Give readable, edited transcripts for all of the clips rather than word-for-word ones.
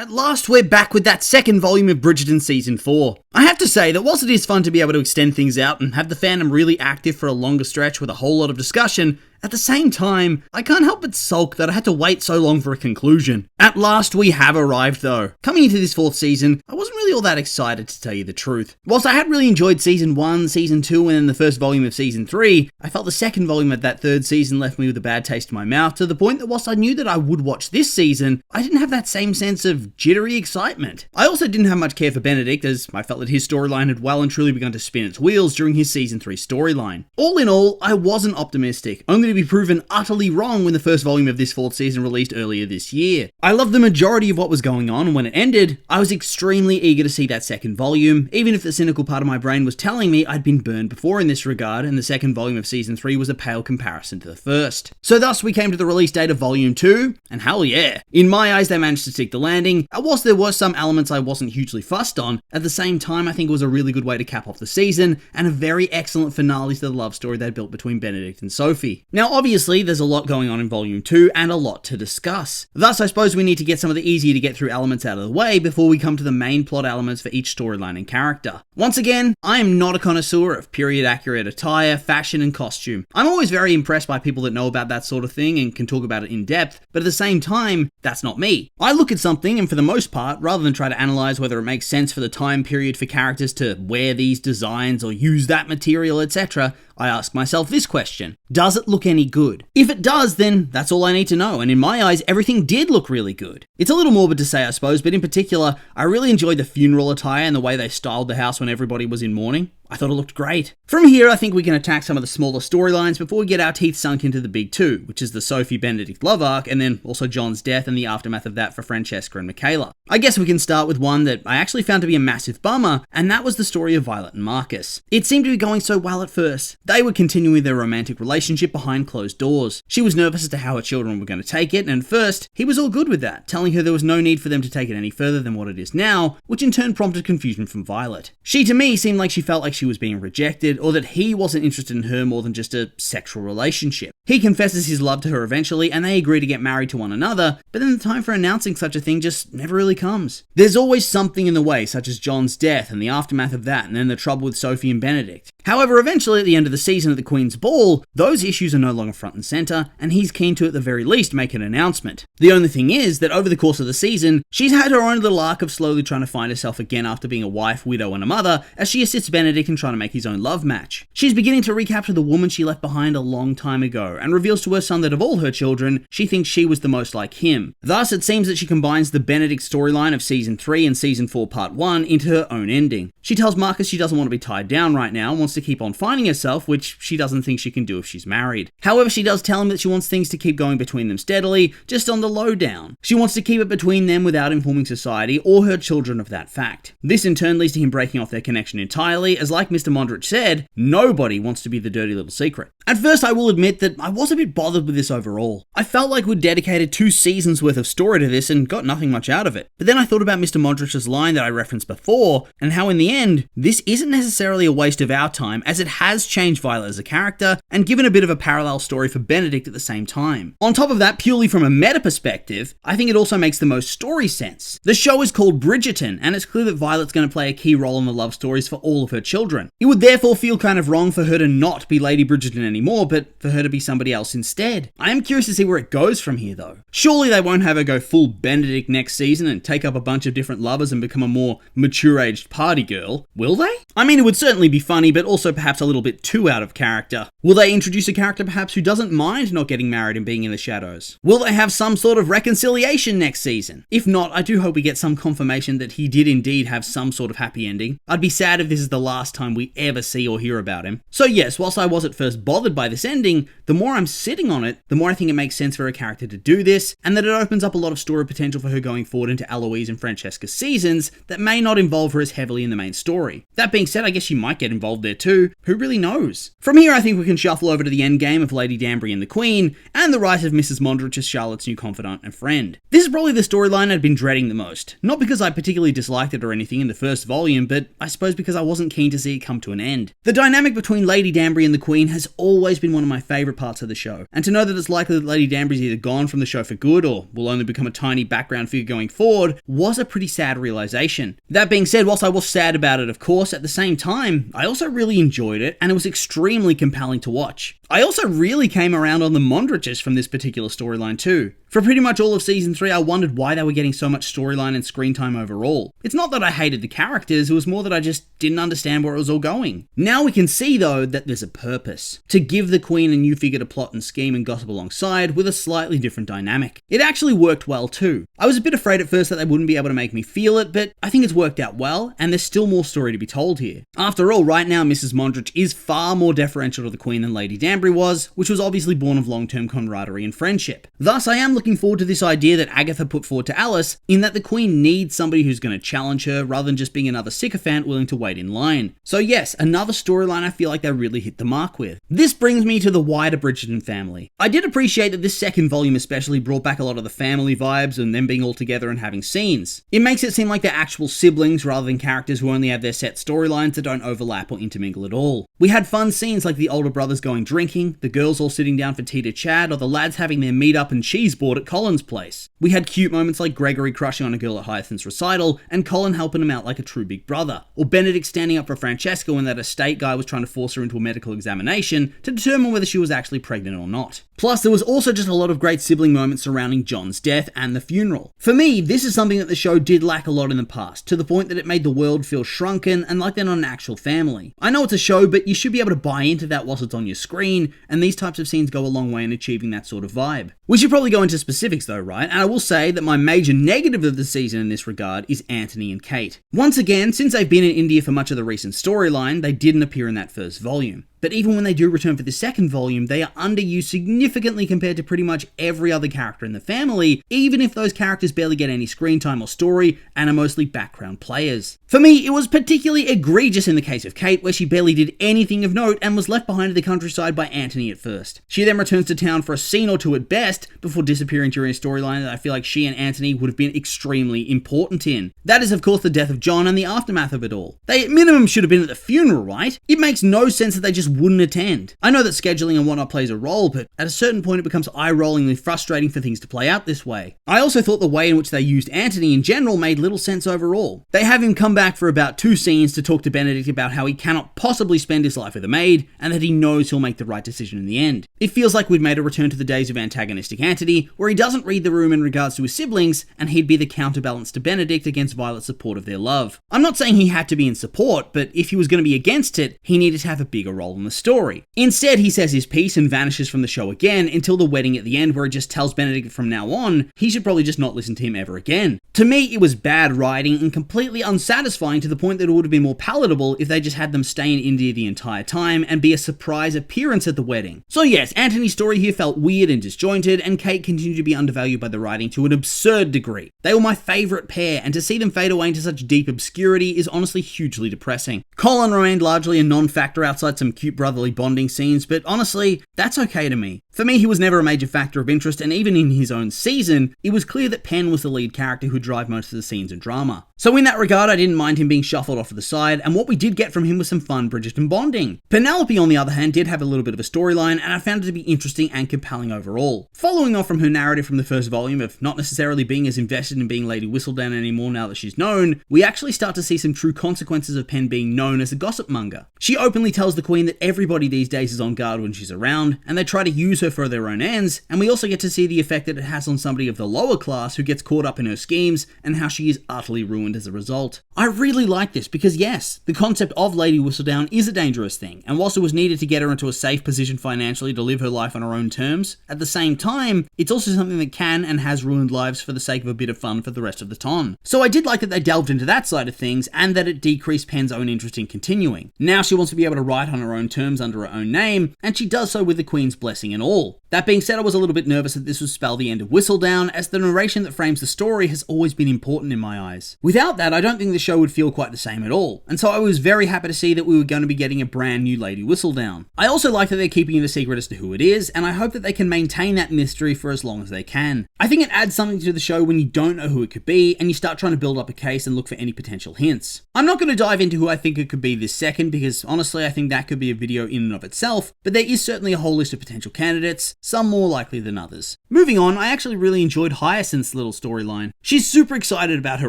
At last we're back with that second volume of Bridgerton Season 4. I have to say that whilst it is fun to be able to extend things out and have the fandom really active for a longer stretch with a whole lot of discussion, at the same time, I can't help but sulk that I had to wait so long for a conclusion. At last we have arrived though. Coming into this fourth season, I wasn't really all that excited to tell you the truth. Whilst I had really enjoyed Season 1, Season 2 and then the first volume of Season 3, I felt the second volume of that third season left me with a bad taste in my mouth, to the point that whilst I knew that I would watch this season, I didn't have that same sense of jittery excitement. I also didn't have much care for Benedict, as I felt that his storyline had well and truly begun to spin its wheels during his Season 3 storyline. All in all, I wasn't optimistic, only to be proven utterly wrong when the first volume of this fourth season released earlier this year. I loved the majority of what was going on, and when it ended, I was extremely eager to see that second volume, even if the cynical part of my brain was telling me I'd been burned before in this regard, and the second volume of Season 3 was a pale comparison to the first. So thus we came to the release date of Volume 2, and hell yeah. In my eyes, they managed to stick the landing, and whilst there were some elements I wasn't hugely fussed on, at the same time I think it was a really good way to cap off the season, and a very excellent finale to the love story they built between Benedict and Sophie. Now obviously, there's a lot going on in Volume 2, and a lot to discuss. Thus, I suppose we need to get some of the easier to get through elements out of the way before we come to the main plot elements for each storyline and character. Once again, I am not a connoisseur of period-accurate attire, fashion, and costume. I'm always very impressed by people that know about that sort of thing and can talk about it in depth, but at the same time, that's not me. I look at something, and for the most part, rather than try to analyze whether it makes sense for the time period for characters to wear these designs or use that material, etc., I ask myself this question: does it look any good? If it does, then that's all I need to know, and in my eyes, everything did look really good. It's a little morbid to say, I suppose, but in particular, I really enjoyed the funeral attire and the way they styled the house when everybody was in mourning. I thought it looked great. From here, I think we can attack some of the smaller storylines before we get our teeth sunk into the big two, which is the Sophie-Benedict love arc, and then also John's death and the aftermath of that for Francesca and Michaela. I guess we can start with one that I actually found to be a massive bummer, and that was the story of Violet and Marcus. It seemed to be going so well at first. They were continuing their romantic relationship behind closed doors. She was nervous as to how her children were going to take it, and at first, he was all good with that, telling her there was no need for them to take it any further than what it is now, which in turn prompted confusion from Violet. She, to me, seemed like she felt like she was being rejected, or that he wasn't interested in her more than just a sexual relationship. He confesses his love to her eventually, and they agree to get married to one another, but then the time for announcing such a thing just never really comes. There's always something in the way, such as John's death and the aftermath of that, and then the trouble with Sophie and Benedict. However, eventually at the end of the season at the Queen's Ball, those issues are no longer front and center, and he's keen to at the very least make an announcement. The only thing is that over the course of the season, she's had her own little arc of slowly trying to find herself again after being a wife, widow, and a mother, as she assists Benedict in trying to make his own love match. She's beginning to recapture the woman she left behind a long time ago, and reveals to her son that of all her children, she thinks she was the most like him. Thus, it seems that she combines the Benedict storyline of Season 3 and Season 4 Part 1 into her own ending. She tells Marcus she doesn't want to be tied down right now, and wants to keep on finding herself, which she doesn't think she can do if she's married. However, she does tell him that she wants things to keep going between them steadily, just on the low down. She wants to keep it between them without informing society or her children of that fact. This in turn leads to him breaking off their connection entirely, as like Mr. Mondrich said, nobody wants to be the dirty little secret. At first, I will admit that I was a bit bothered with this overall. I felt like we'd dedicated 2 seasons worth of story to this and got nothing much out of it. But then I thought about Mr. Mondrich's line that I referenced before, and how in the end, this isn't necessarily a waste of our time, as it has changed Violet as a character, and given a bit of a parallel story for Benedict at the same time. On top of that, purely from a meta perspective, I think it also makes the most story sense. The show is called Bridgerton, and it's clear that Violet's going to play a key role in the love stories for all of her children. It would therefore feel kind of wrong for her to not be Lady Bridgerton anymore, but for her to be somebody else instead. I am curious to see where it goes from here though. Surely they won't have her go full Benedict next season and take up a bunch of different lovers and become a more mature-aged party girl, will they? I mean, it would certainly be funny, but also perhaps a little bit too out of character. Will they introduce a character perhaps who doesn't mind not getting married and being in the shadows? Will they have some sort of reconciliation next season? If not, I do hope we get some confirmation that he did indeed have some sort of happy ending. I'd be sad if this is the last time we ever see or hear about him. So yes, whilst I was at first bothered by this ending, the more I'm sitting on it, the more I think it makes sense for a character to do this, and that it opens up a lot of story potential for her going forward into Eloise and Francesca's seasons that may not involve her as heavily in the main story. That being said, I guess she might get involved there too. Who really knows? From here, I think we can shuffle over to the endgame of Lady Danbury and the Queen, and the rise of Mrs. Mondrich as Charlotte's new confidant and friend. This is probably the storyline I'd been dreading the most. Not because I particularly disliked it or anything in the first volume, but I suppose because I wasn't keen to see it come to an end. The dynamic between Lady Danbury and the Queen has always been one of my favourite parts parts of the show, and to know that it's likely that Lady Danbury's either gone from the show for good or will only become a tiny background figure going forward was a pretty sad realization. That being said, whilst I was sad about it, of course, at the same time, I also really enjoyed it, and it was extremely compelling to watch. I also really came around on the Mondriches from this particular storyline too. For pretty much all of season 3, I wondered why they were getting so much storyline and screen time overall. It's not that I hated the characters, it was more that I just didn't understand where it was all going. Now we can see though that there's a purpose. To give the Queen a new figure to plot and scheme and gossip alongside with a slightly different dynamic. It actually worked well too. I was a bit afraid at first that they wouldn't be able to make me feel it, but I think it's worked out well, and there's still more story to be told here. After all, right now Mrs. Mondrich is far more deferential to the Queen than Lady Danbury was, which was obviously born of long-term camaraderie and friendship. Thus, I am looking forward to this idea that Agatha put forward to Alice, in that the Queen needs somebody who's going to challenge her rather than just being another sycophant willing to wait in line. So yes, another storyline I feel like they really hit the mark with. This brings me to the wider Bridgerton family. I did appreciate that this second volume especially brought back a lot of the family vibes and them being all together and having scenes. It makes it seem like they're actual siblings rather than characters who only have their set storylines that don't overlap or intermingle at all. We had fun scenes like the older brothers going drinking, the girls all sitting down for tea to chat, or the lads having their meet up and cheese board at Colin's place. We had cute moments like Gregory crushing on a girl at Hyacinth's recital, and Colin helping him out like a true big brother, or Benedict standing up for Francesca when that estate guy was trying to force her into a medical examination to determine whether she was actually pregnant or not. Plus, there was also just a lot of great sibling moments surrounding John's death and the funeral. For me, this is something that the show did lack a lot in the past, to the point that it made the world feel shrunken and like they're not an actual family. I know it's a show, but you should be able to buy into that whilst it's on your screen, and these types of scenes go a long way in achieving that sort of vibe. We should probably go into specifics though, right? And I will say that my major negative of the season in this regard is Anthony and Kate. Once again, since they've been in India for much of the recent storyline, they didn't appear in that first volume. But even when they do return for the second volume, they are underused significantly compared to pretty much every other character in the family, even if those characters barely get any screen time or story and are mostly background players. For me, it was particularly egregious in the case of Kate, where she barely did anything of note and was left behind in the countryside by Anthony at first. She then returns to town for a scene or two at best, before disappearing during a storyline that I feel like she and Anthony would have been extremely important in. That is of course the death of John and the aftermath of it all. They at minimum should have been at the funeral, right? It makes no sense that they just wouldn't attend. I know that scheduling and whatnot plays a role, but at a certain point it becomes eye-rollingly frustrating for things to play out this way. I also thought the way in which they used Anthony in general made little sense overall. They have him come back for about 2 scenes to talk to Benedict about how he cannot possibly spend his life with a maid, and that he knows he'll make the right decision in the end. It feels like we'd made a return to the days of antagonistic Anthony, where he doesn't read the room in regards to his siblings, and he'd be the counterbalance to Benedict against Violet's support of their love. I'm not saying he had to be in support, but if he was going to be against it, he needed to have a bigger role in the story. Instead, he says his piece and vanishes from the show again until the wedding at the end, where he just tells Benedict from now on he should probably just not listen to him ever again. To me, it was bad writing and completely unsatisfying, to the point that it would have been more palatable if they just had them stay in India the entire time and be a surprise appearance at the wedding. So yes, Anthony's story here felt weird and disjointed, and Kate continued to be undervalued by the writing to an absurd degree. They were my favourite pair, and to see them fade away into such deep obscurity is honestly hugely depressing. Colin remained largely a non-factor outside some cute brotherly bonding scenes, but honestly, that's okay to me. For me, he was never a major factor of interest, and even in his own season, it was clear that Pen was the lead character who'd drive most of the scenes and drama. So in that regard, I didn't mind him being shuffled off to the side, and what we did get from him was some fun Bridgerton bonding. Penelope, on the other hand, did have a little bit of a storyline, and I found it to be interesting and compelling overall. Following off from her narrative from the first volume of not necessarily being as invested in being Lady Whistledown anymore now that she's known, we actually start to see some true consequences of Pen being known as a gossip monger. She openly tells the Queen that everybody these days is on guard when she's around, and they try to use her for their own ends, and we also get to see the effect that it has on somebody of the lower class who gets caught up in her schemes, and how she is utterly ruined as a result. I really like this because yes, the concept of Lady Whistledown is a dangerous thing, and whilst it was needed to get her into a safe position financially to live her life on her own terms, at the same time, it's also something that can and has ruined lives for the sake of a bit of fun for the rest of the ton. So I did like that they delved into that side of things, and that it decreased Pen's own interest in continuing. Now she wants to be able to write on her own terms under her own name, and she does so with the Queen's blessing and all. That being said, I was a little bit nervous that this would spell the end of Whistledown, as the narration that frames the story has always been important in my eyes. Without that, I don't think the show would feel quite the same at all, and so I was very happy to see that we were going to be getting a brand new Lady Whistledown. I also like that they're keeping it a secret as to who it is, and I hope that they can maintain that mystery for as long as they can. I think it adds something to the show when you don't know who it could be, and you start trying to build up a case and look for any potential hints. I'm not going to dive into who I think it could be this second, because honestly I think that could be worthy of video in and of itself, but there is certainly a whole list of potential candidates, some more likely than others. Moving on, I actually really enjoyed Hyacinth's little storyline. She's super excited about her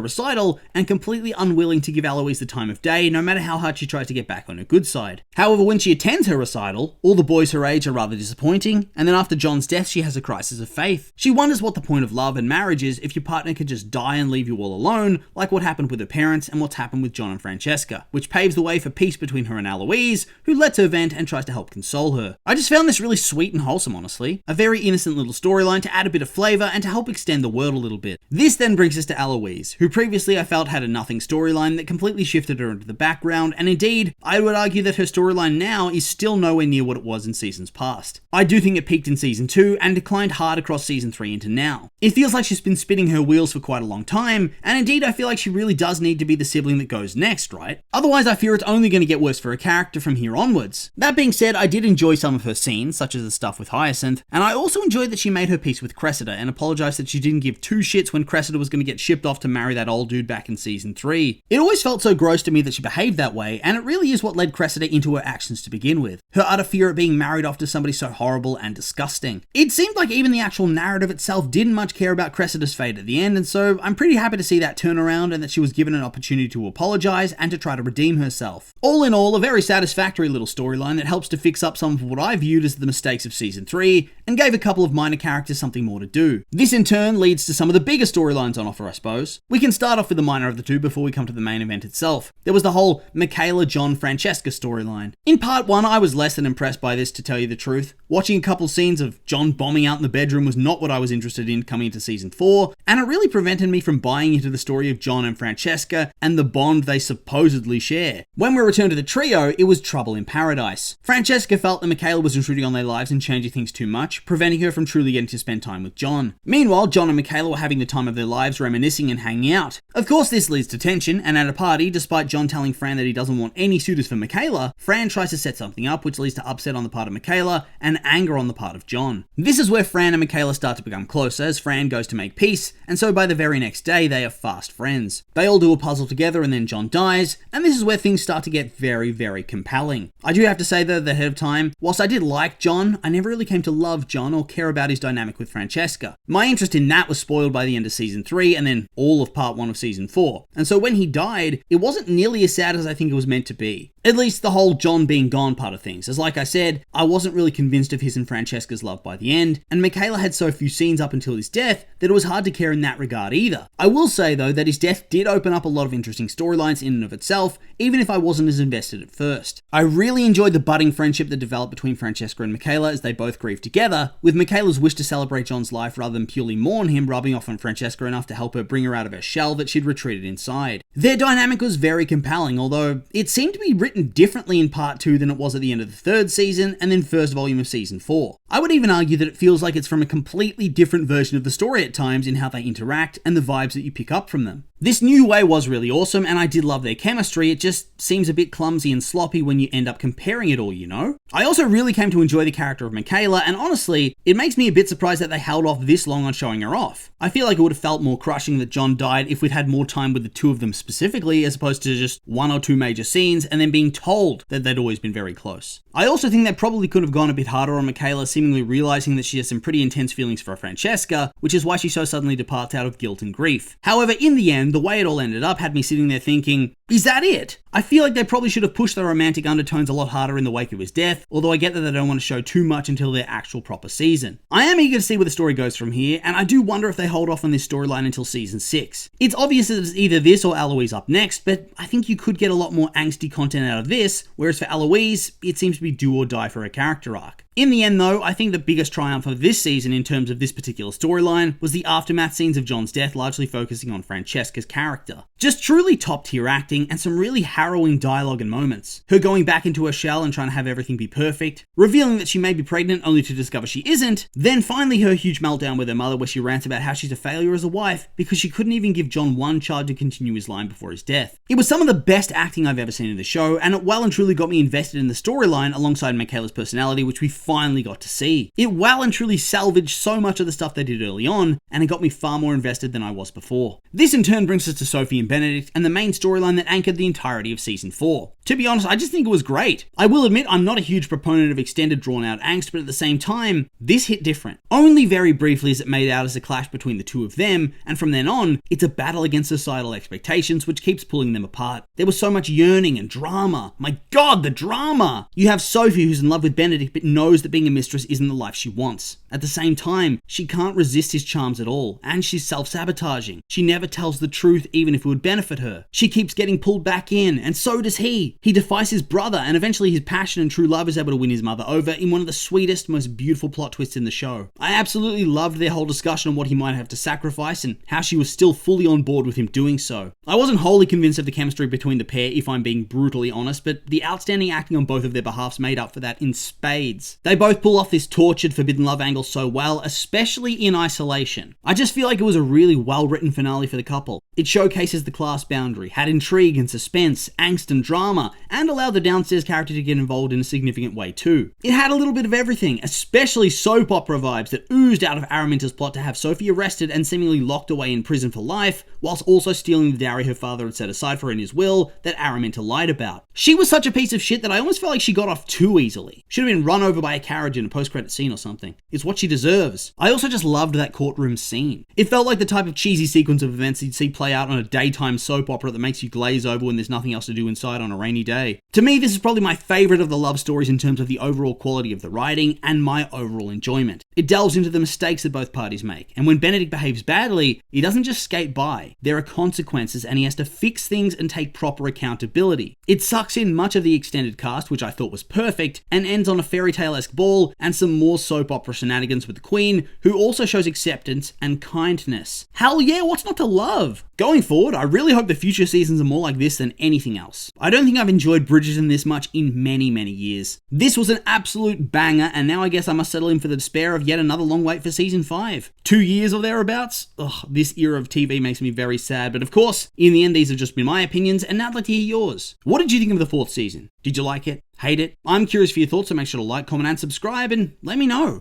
recital and completely unwilling to give Eloise the time of day, no matter how hard she tries to get back on her good side. However, when she attends her recital, all the boys her age are rather disappointing, and then after John's death she has a crisis of faith. She wonders what the point of love and marriage is if your partner could just die and leave you all alone, like what happened with her parents and what's happened with John and Francesca, which paves the way for peace between her and Eloise, who lets her vent and tries to help console her. I just found this really sweet and wholesome, honestly. A very innocent little storyline to add a bit of flavour and to help extend the world a little bit. This then brings us to Eloise, who previously I felt had a nothing storyline that completely shifted her into the background, and indeed, I would argue that her storyline now is still nowhere near what it was in seasons past. I do think it peaked in season 2 and declined hard across season 3 into now. It feels like she's been spinning her wheels for quite a long time, and indeed I feel like she really does need to be the sibling that goes next, right? Otherwise I fear it's only going to get worse for her character from here onwards. That being said, I did enjoy some of her scenes, such as the stuff with Hyacinth, and I also enjoyed that she made her peace with Cressida and apologised that she didn't give two shits when Cressida was going to get shipped off to marry that old dude back in season 3. It always felt so gross to me that she behaved that way, and it really is what led Cressida into her actions to begin with. Her utter fear at being married off to somebody so horrible and disgusting. It seemed like even the actual narrative itself didn't much care about Cressida's fate at the end, and so I'm pretty happy to see that turn around and that she was given an opportunity to apologise and to try to redeem herself. All in all, a very satisfactory little storyline that helps to fix up some of what I viewed as the mistakes of season 3 and gave a couple of minor characters something more to do. This in turn leads to some of the bigger storylines on offer, I suppose. We can start off with the minor of the two before we come to the main event itself. There was the whole Michaela, John, Francesca storyline. In part 1, I was less than impressed by this, to tell you the truth. Watching a couple scenes of John bombing out in the bedroom was not what I was interested in coming into season 4, and it really prevented me from buying into the story of John and Francesca and the bond they supposedly share. When we returned to the trio, it was trouble in paradise. Francesca felt that Michaela was intruding on their lives and changing things too much, preventing her from truly getting to spend time with John. Meanwhile, John and Michaela were having the time of their lives, reminiscing and hanging out. Of course, this leads to tension, and at a party, despite John telling Fran that he doesn't want any suitors for Michaela, Fran tries to set something up, which leads to upset on the part of Michaela and anger on the part of John. This is where Fran and Michaela start to become closer as Fran goes to make peace, and so by the very next day, they are fast friends. They all do a puzzle together and then John dies, and this is where things start to get very, very compelling. I do have to say though, that ahead of time, whilst I did like John, I never really came to love John or care about his dynamic with Francesca. My interest in that was spoiled by the end of season 3 and then all of part 1 of season 4. And so when he died, it wasn't nearly as sad as I think it was meant to be. At least the whole John being gone part of things, as like I said, I wasn't really convinced of his and Francesca's love by the end, and Michaela had so few scenes up until his death that it was hard to care in that regard either. I will say though that his death did open up a lot of interesting storylines in and of itself, even if I wasn't as invested at first. I really enjoyed the budding friendship that developed between Francesca and Michaela as they both grieved together, with Michaela's wish to celebrate John's life rather than purely mourn him rubbing off on Francesca enough to help her bring her out of her shell that she'd retreated inside. Their dynamic was very compelling, although it seemed to be written differently in part 2 than it was at the end of the 3rd season and then first volume of season 4. I would even argue that it feels like it's from a completely different version of the story at times in how they interact and the vibes that you pick up from them. This new way was really awesome and I did love their chemistry, it just seems a bit clumsy and sloppy when you end up comparing it all, you know? I also really came to enjoy the character of Michaela, and honestly, it makes me a bit surprised that they held off this long on showing her off. I feel like it would have felt more crushing that John died if we'd had more time with the two of them specifically, as opposed to just 1 or 2 major scenes and then being told that they'd always been very close. I also think they probably could have gone a bit harder on Michaela, seemingly realizing that she has some pretty intense feelings for Francesca, which is why she so suddenly departs out of guilt and grief. However, in the end, the way it all ended up had me sitting there thinking, is that it? I feel like they probably should have pushed the romantic undertones a lot harder in the wake of his death, although I get that they don't want to show too much until their actual proper season. I am eager to see where the story goes from here, and I do wonder if they hold off on this storyline until season 6. It's obvious that it's either this or Eloise up next, but I think you could get a lot more angsty content out of this, whereas for Eloise, it seems to be do or die for her character arc. In the end though, I think the biggest triumph of this season in terms of this particular storyline was the aftermath scenes of John's death, largely focusing on Francesca's character. Just truly top tier acting and some really harrowing dialogue and moments. Her going back into her shell and trying to have everything be perfect, revealing that she may be pregnant only to discover she isn't, then finally her huge meltdown with her mother where she rants about how she's a failure as a wife because she couldn't even give John one child to continue his line before his death. It was some of the best acting I've ever seen in the show, and it well and truly got me invested in the storyline alongside Michaela's personality, which we finally got to see. It well and truly salvaged so much of the stuff they did early on, and it got me far more invested than I was before. This in turn brings us to Sophie and Benedict, and the main storyline that anchored the entirety of season 4. To be honest, I just think it was great. I will admit I'm not a huge proponent of extended drawn out angst, but at the same time, this hit different. Only very briefly is it made out as a clash between the two of them, and from then on, it's a battle against societal expectations which keeps pulling them apart. There was so much yearning and drama. My god, the drama! You have Sophie who's in love with Benedict but knows that being a mistress isn't the life she wants. At the same time, she can't resist his charms at all, and she's self-sabotaging. She never tells the truth even if it would benefit her. She keeps getting pulled back in, and so does he. He defies his brother, and eventually his passion and true love is able to win his mother over in one of the sweetest, most beautiful plot twists in the show. I absolutely loved their whole discussion on what he might have to sacrifice and how she was still fully on board with him doing so. I wasn't wholly convinced of the chemistry between the pair, if I'm being brutally honest, but the outstanding acting on both of their behalves made up for that in spades. They both pull off this tortured, forbidden love angle so well, especially in isolation. I just feel like it was a really well-written finale for the couple. It showcases the class boundary, had intrigue and suspense, angst and drama, and allowed the downstairs character to get involved in a significant way too. It had a little bit of everything, especially soap opera vibes that oozed out of Araminta's plot to have Sophie arrested and seemingly locked away in prison for life, whilst also stealing the dowry her father had set aside for her in his will that Araminta lied about. She was such a piece of shit that I almost felt like she got off too easily. Should have been run over by a carriage in a post-credit scene or something. It's what she deserves. I also just loved that courtroom scene. It felt like the type of cheesy sequence of events you'd see play out on a daytime soap opera that makes you glaze over when there's nothing else to do inside on a rainy day. To me, this is probably my favourite of the love stories in terms of the overall quality of the writing and my overall enjoyment. It delves into the mistakes that both parties make, and when Benedict behaves badly, he doesn't just skate by. There are consequences and he has to fix things and take proper accountability. It sucks in much of the extended cast, which I thought was perfect, and ends on a fairy tale-esque ball and some more soap opera shenanigans with the Queen, who also shows acceptance and kindness. Hell yeah, what's not to love? Going forward, I really hope the future seasons are more like this than anything else. I don't think I've enjoyed Bridgerton this much in many, many years. This was an absolute banger, and now I guess I must settle in for the despair of yet another long wait for season 5. 2 years or thereabouts? Ugh, this era of TV makes me very sad, but of course, in the end, these have just been my opinions, and now I'd like to hear yours. What did you think of the 4th season? Did you like it? Hate it? I'm curious for your thoughts, so make sure to like, comment, and subscribe, and let me know.